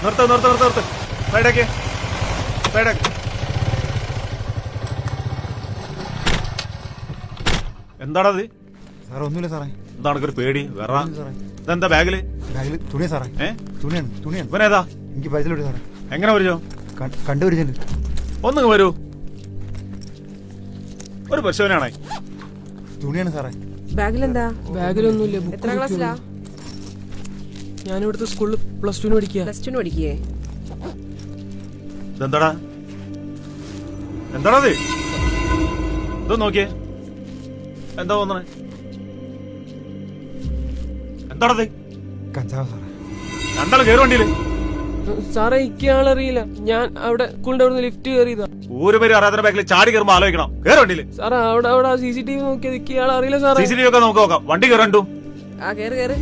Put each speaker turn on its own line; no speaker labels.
നിർത്ത് നിർത്ത് നിർത്ത് നിർത്ത് സൈഡാക്കി സൈഡാക്കി. എന്താണത്?
സാറേ ഒന്നുമില്ല സാറേ.
എന്താണ് ഒരു പേടി? വേറെ
സാറേ
ഇതെന്താ ബാഗില്?
ബാഗിൽ തുണിയാ സാറേ. തുണിയാണ് തുണിയാണ്.
ഇവനേതാ?
എനിക്ക് പരിചയമില്ല സാറേ.
എങ്ങനെ പരിചയം?
കണ്ടുപരിചയം.
ഒന്നും വരൂ. ഒരു പരിശോധനയാണേ.
തുണിയാണ് സാറേ.
ബാഗിലെന്താ?
ബാഗിലൊന്നുമില്ല.
എത്ര ക്ലാസ്സിലാ?
ഞാനിവിടുത്തെ സ്കൂളിൽ +2 പഠിക്കുക.
+2 പഠിക്കേ?
ഇതെന്താടാ? എന്താണത്? ഇത് നോക്കിയേ. എന്താ തോന്നണേ? എന്താണത്?
കഞ്ചാവ് സാറേ.
രണ്ടാള് കയറി വണ്ടിയില്.
സാറേ ഇയാളറിയില്ല. ഞാൻ അവിടെ സ്കൂളിന്റെ അവിടെ ലിഫ്റ്റ് കയറിയതാ.
ഒരു പേര് അറിയാത്ത ബാഗിൽ ചാടി കയറുമ്പോ ആലോചിക്കണം. കയറി വണ്ടിയില്.
സാറേ അവിടെ CCTV നോക്കിയത് ഇയാളറിയില്ല സാറേ.
CCTV ഒക്കെ നമുക്ക് നോക്കാം. വണ്ടി കയറണ്ടു.
കേറ് കേറ്.